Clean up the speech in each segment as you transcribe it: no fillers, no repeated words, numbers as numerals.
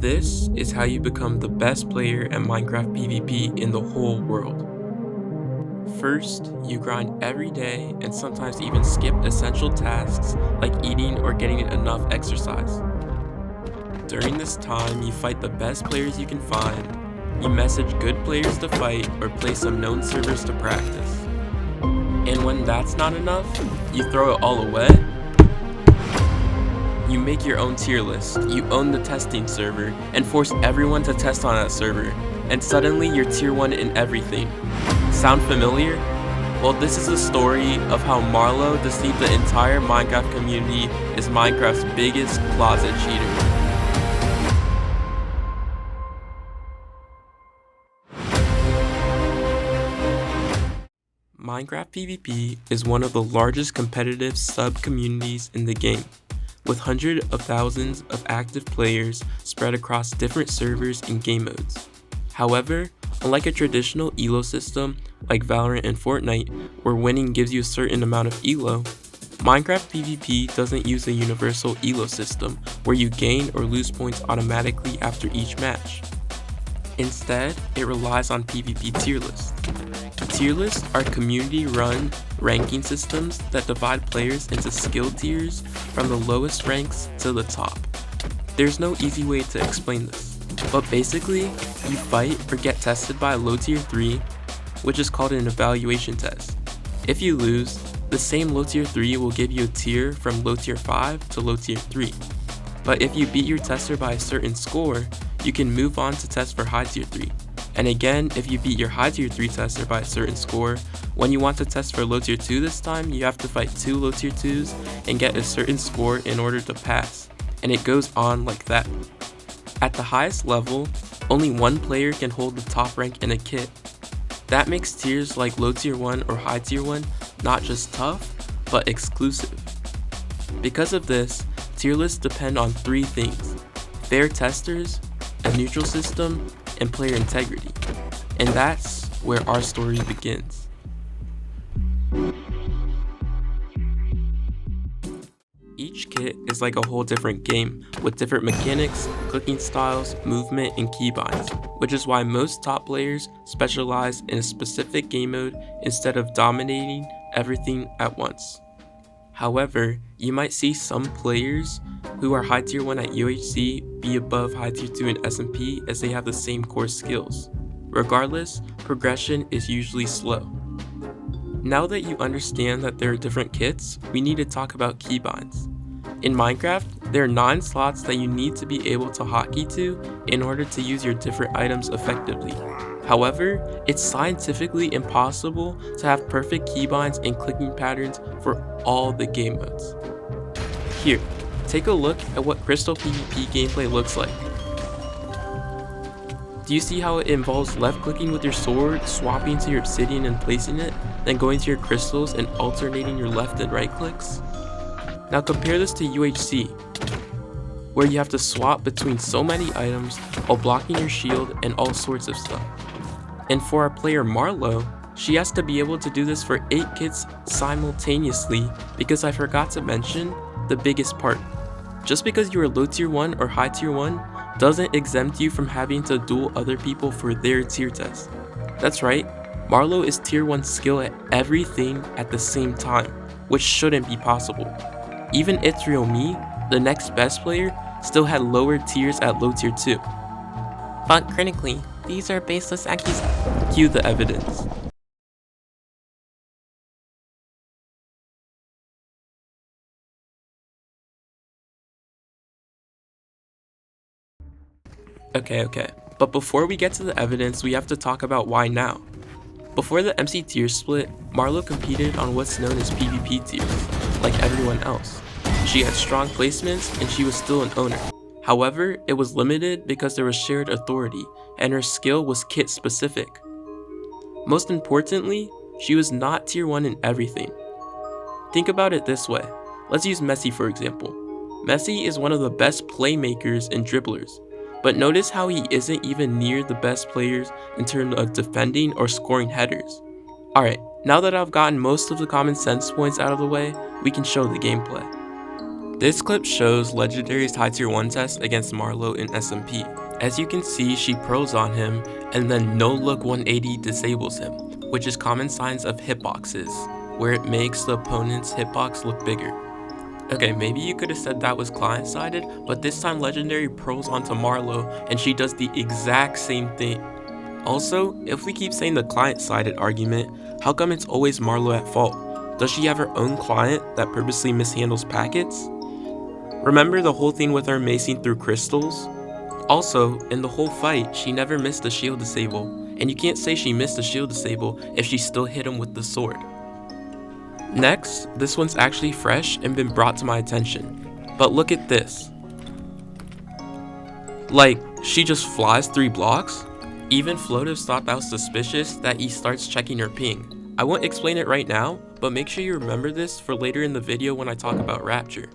This is how you become the best player at Minecraft PvP in the whole world. First, you grind every day and sometimes even skip essential tasks like eating or getting enough exercise. During this time, you fight the best players you can find, you message good players to fight or play some known servers to practice. And when that's not enough, you throw it all away. You make your own tier list, you own the testing server, and force everyone to test on that server, and suddenly you're tier 1 in everything. Sound familiar? Well, this is the story of how Marlowww deceived the entire Minecraft community as Minecraft's biggest closet cheater. Minecraft PvP is one of the largest competitive sub-communities in the game, with hundreds of thousands of active players spread across different servers and game modes. However, unlike a traditional elo system like Valorant and Fortnite, where winning gives you a certain amount of elo, Minecraft PvP doesn't use a universal elo system where you gain or lose points automatically after each match. Instead, it relies on PvP tier lists. Tier lists are community-run ranking systems that divide players into skill tiers from the lowest ranks to the top. There's no easy way to explain this, but basically, you fight or get tested by a low tier 3, which is called an evaluation test. If you lose, the same low tier 3 will give you a tier from low tier 5 to low tier 3. But if you beat your tester by a certain score, you can move on to test for high tier 3. And again, if you beat your high tier 3 tester by a certain score, when you want to test for low tier 2 this time, you have to fight 2 low tier 2s and get a certain score in order to pass, and it goes on like that. At the highest level, only one player can hold the top rank in a kit. That makes tiers like low tier 1 or high tier 1 not just tough, but exclusive. Because of this, tier lists depend on 3 things: fair testers, a neutral system, and player integrity. And that's where our story begins. Each kit is like a whole different game, with different mechanics, clicking styles, movement, and keybinds, which is why most top players specialize in a specific game mode instead of dominating everything at once. However, you might see some players who are high tier 1 at UHC be above high tier 2 in SMP as they have the same core skills. Regardless, progression is usually slow. Now that you understand that there are different kits, we need to talk about keybinds. In Minecraft, there are 9 slots that you need to be able to hotkey to in order to use your different items effectively. However, it's scientifically impossible to have perfect keybinds and clicking patterns for all the game modes. Here, take a look at what Crystal PvP gameplay looks like. Do you see how it involves left clicking with your sword, swapping to your obsidian and placing it, then going to your crystals and alternating your left and right clicks? Now compare this to UHC, where you have to swap between so many items while blocking your shield and all sorts of stuff. And for our player Marlowww, she has to be able to do this for 8 kits simultaneously, because I forgot to mention the biggest part. Just because you are low tier 1 or high tier 1 doesn't exempt you from having to duel other people for their tier test. That's right, Marlowww is tier 1 skill at everything at the same time, which shouldn't be possible. Even Me, the next best player, still had lower tiers at low tier 2. But critically, these are baseless accusations. Cue the evidence. Okay, but before we get to the evidence, we have to talk about why now. Before the MCTiers split, Marlowww competed on what's known as PvP tiers, like everyone else. She had strong placements and she was still an owner. However, it was limited because there was shared authority and her skill was kit specific. Most importantly, she was not tier 1 in everything. Think about it this way. Let's use Messi for example. Messi is one of the best playmakers and dribblers, but notice how he isn't even near the best players in terms of defending or scoring headers. Alright, now that I've gotten most of the common sense points out of the way, we can show the gameplay. This clip shows Legendary's high tier 1 test against Marlowww in SMP. As you can see, she pros on him and then no look 180 disables him, which is common signs of hitboxes, where it makes the opponent's hitbox look bigger. Okay, maybe you could have said that was client-sided, but this time Legendary pros onto Marlowww and she does the exact same thing. Also, if we keep saying the client-sided argument, how come it's always Marlowww at fault? Does she have her own client that purposely mishandles packets? Remember the whole thing with her macing through crystals? Also, in the whole fight, she never missed a shield disable, and you can't say she missed a shield disable if she still hit him with the sword. Next, this one's actually fresh and been brought to my attention, but look at this. Like, she just flies 3 blocks? Even Floatives thought that was suspicious that he starts checking her ping. I won't explain it right now, but make sure you remember this for later in the video when I talk about Rapture.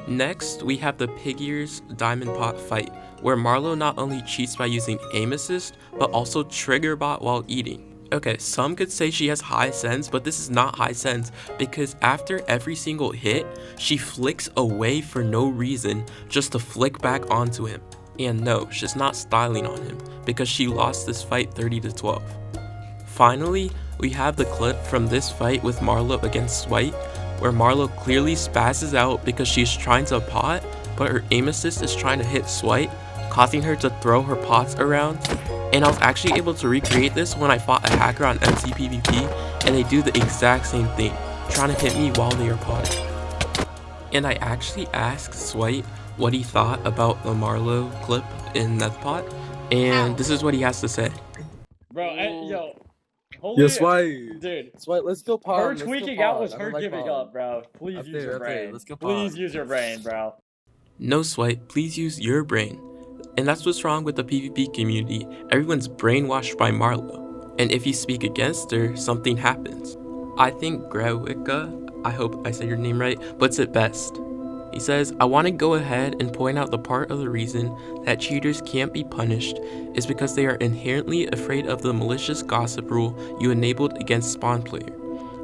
Next, we have the pigears diamond pot fight, where Marlowww not only cheats by using aim assist, but also trigger bot while eating. Okay, some could say she has high sense, but this is not high sense because after every single hit, she flicks away for no reason just to flick back onto him. And no, she's not styling on him because she lost this fight 30-12. Finally, we have the clip from this fight with Marlowww against Swight, where Marlowww clearly spazzes out because she's trying to pot, but her aim assist is trying to hit Swight, causing her to throw her pots around. And I was actually able to recreate this when I fought a hacker on MCPvP, and they do the exact same thing, trying to hit me while they are potting. And I actually asked Swight what he thought about the Marlowww clip in Nethpot, and this is what he has to say. Bro, yo, holy Swight. dude. Swight, let's go pod. Her tweaking out was her giving up, bro. Please use your brain. Let's go pod. Please use your brain, bro. No, Swight, please use your brain. And that's what's wrong with the PvP community. Everyone's brainwashed by Marlowww. And if you speak against her, something happens. I think Grewicka, I hope I said your name right, puts it best. He says, I want to go ahead and point out the part of the reason that cheaters can't be punished is because they are inherently afraid of the malicious gossip rule you enabled against spawn player.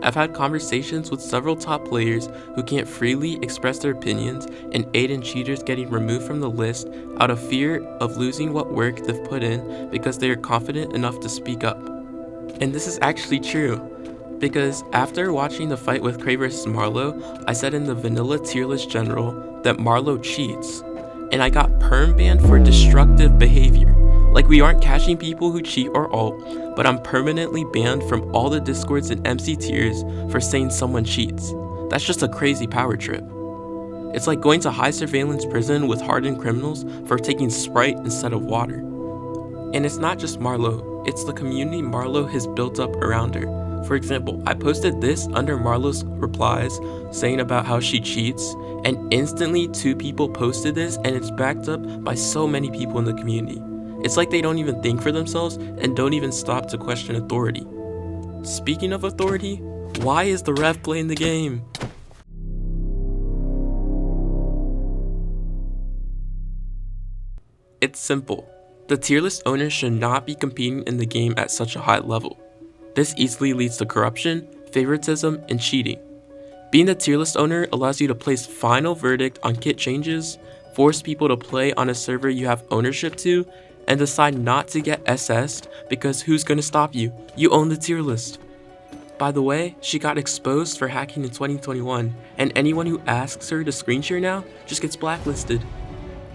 I've had conversations with several top players who can't freely express their opinions and aid in cheaters getting removed from the list out of fear of losing what work they've put in because they are confident enough to speak up. And this is actually true, because after watching the fight with Cray vs Marlowww, I said in the vanilla tier list general that Marlowww cheats, and I got perm banned for destructive behavior. Like, we aren't catching people who cheat or ult, but I'm permanently banned from all the discords and MCTiers for saying someone cheats. That's just a crazy power trip. It's like going to high surveillance prison with hardened criminals for taking Sprite instead of water. And it's not just Marlowww, it's the community Marlowww has built up around her. For example, I posted this under Marlowww's replies saying about how she cheats, and instantly 2 people posted this, and it's backed up by so many people in the community. It's like they don't even think for themselves and don't even stop to question authority. Speaking of authority, why is the ref playing the game? It's simple. The tier list owner should not be competing in the game at such a high level. This easily leads to corruption, favoritism, and cheating. Being the tier list owner allows you to place final verdict on kit changes, force people to play on a server you have ownership to, and decide not to get SS'd because who's gonna stop you? You own the tier list. By the way, she got exposed for hacking in 2021, and anyone who asks her to screen share now just gets blacklisted.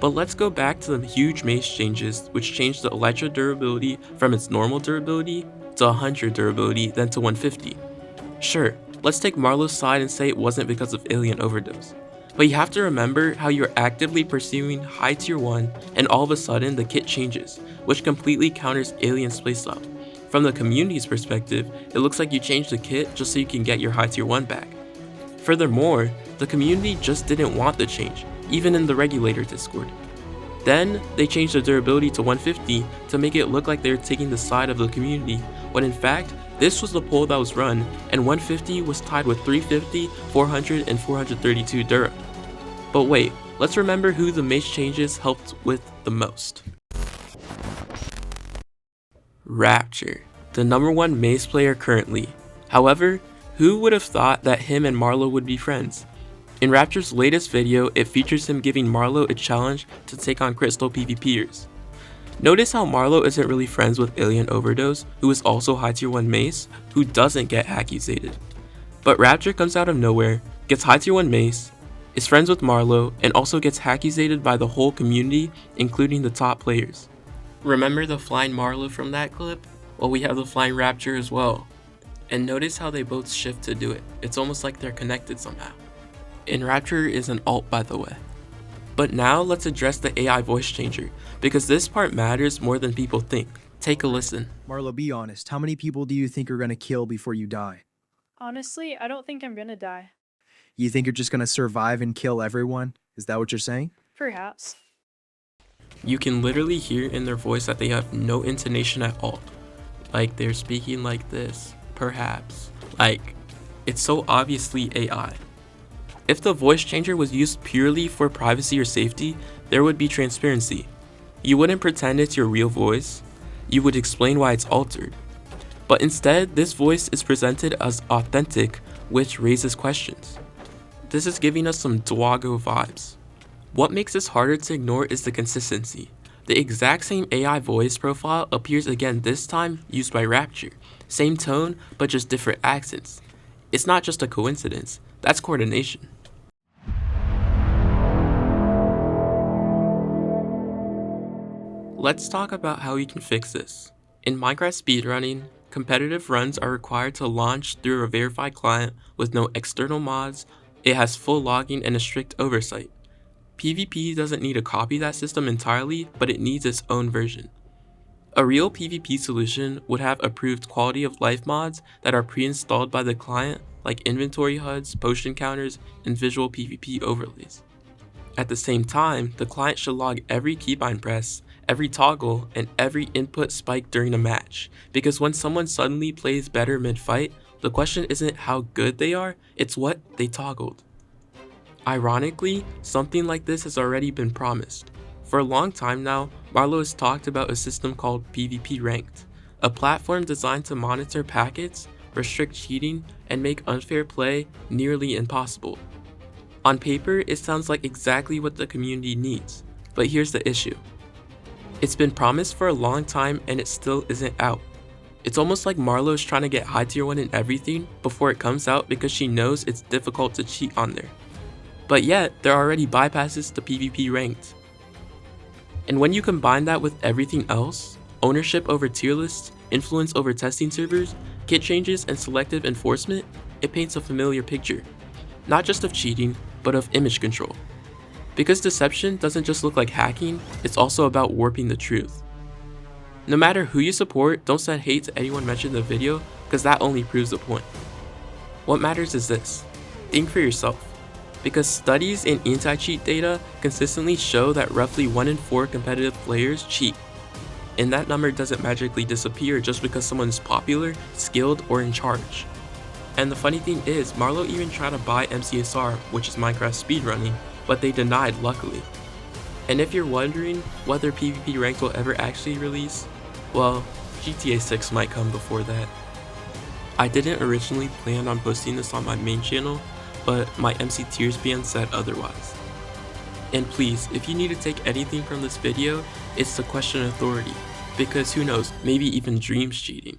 But let's go back to the huge mace changes, which changed the Elytra durability from its normal durability to 100 durability, then to 150. Sure, let's take Marlowww's side and say it wasn't because of Alien Overdose. But you have to remember how you're actively pursuing high tier 1 and all of a sudden the kit changes, which completely counters Alien's playstyle. From the community's perspective, it looks like you changed the kit just so you can get your high tier 1 back. Furthermore, the community just didn't want the change, even in the Regulator Discord. Then, they changed the durability to 150 to make it look like they were taking the side of the community, when in fact, this was the poll that was run, and 150 was tied with 350, 400, and 432 Dura. But wait, let's remember who the mace changes helped with the most. Rapture, the #1 mace player currently. However, who would have thought that him and Marlowww would be friends? In Rapture's latest video, it features him giving Marlowww a challenge to take on Crystal PvPers. Notice how Marlowww isn't really friends with Alien Overdose, who is also high tier 1 mace, who doesn't get accusated. But Rapture comes out of nowhere, gets high tier 1 mace, is friends with Marlowww, and also gets accusated by the whole community, including the top players. Remember the flying Marlowww from that clip? Well, we have the flying Rapture as well. And notice how they both shift to do it. It's almost like they're connected somehow. And Rapture is an alt, by the way. But now let's address the AI voice changer, because this part matters more than people think. Take a listen. Marlowww, be honest. How many people do you think you're gonna kill before you die? Honestly, I don't think I'm gonna die. You think you're just gonna survive and kill everyone? Is that what you're saying? Perhaps. You can literally hear in their voice that they have no intonation at all. Like they're speaking like this, perhaps. Like, it's so obviously AI. If the voice changer was used purely for privacy or safety, there would be transparency. You wouldn't pretend it's your real voice, you would explain why it's altered. But instead, this voice is presented as authentic, which raises questions. This is giving us some Dwago vibes. What makes this harder to ignore is the consistency. The exact same AI voice profile appears again, this time used by Rapture. Same tone, but just different accents. It's not just a coincidence, that's coordination. Let's talk about how we can fix this. In Minecraft speedrunning, competitive runs are required to launch through a verified client with no external mods. It has full logging and a strict oversight. PvP doesn't need to copy that system entirely, but it needs its own version. A real PvP solution would have approved quality of life mods that are pre-installed by the client, like inventory HUDs, potion counters, and visual PvP overlays. At the same time, the client should log every keybind press, every toggle, and every input spike during a match, because when someone suddenly plays better mid-fight, the question isn't how good they are, it's what they toggled. Ironically, something like this has already been promised. For a long time now, Marlowww has talked about a system called PvP Ranked, a platform designed to monitor packets, restrict cheating, and make unfair play nearly impossible. On paper, it sounds like exactly what the community needs, but here's the issue. It's been promised for a long time and it still isn't out. It's almost like Marlowww is trying to get high tier 1 in everything before it comes out because she knows it's difficult to cheat on there. But yet, there are already bypasses to PvP Ranked. And when you combine that with everything else, ownership over tier lists, influence over testing servers, kit changes, and selective enforcement, it paints a familiar picture. Not just of cheating, but of image control. Because deception doesn't just look like hacking, it's also about warping the truth. No matter who you support, don't send hate to anyone mentioned in the video, because that only proves the point. What matters is this: think for yourself. Because studies in anti-cheat data consistently show that roughly 1 in 4 competitive players cheat. And that number doesn't magically disappear just because someone is popular, skilled, or in charge. And the funny thing is, Marlowww even tried to buy MCSR, which is Minecraft speedrunning, but they denied, luckily. And if you're wondering whether PvP Ranked will ever actually release, well, GTA 6 might come before that. I didn't originally plan on posting this on my main channel, but my MCTiers ban said otherwise. And please, if you need to take anything from this video, it's to question authority, because who knows, maybe even Dream's cheating.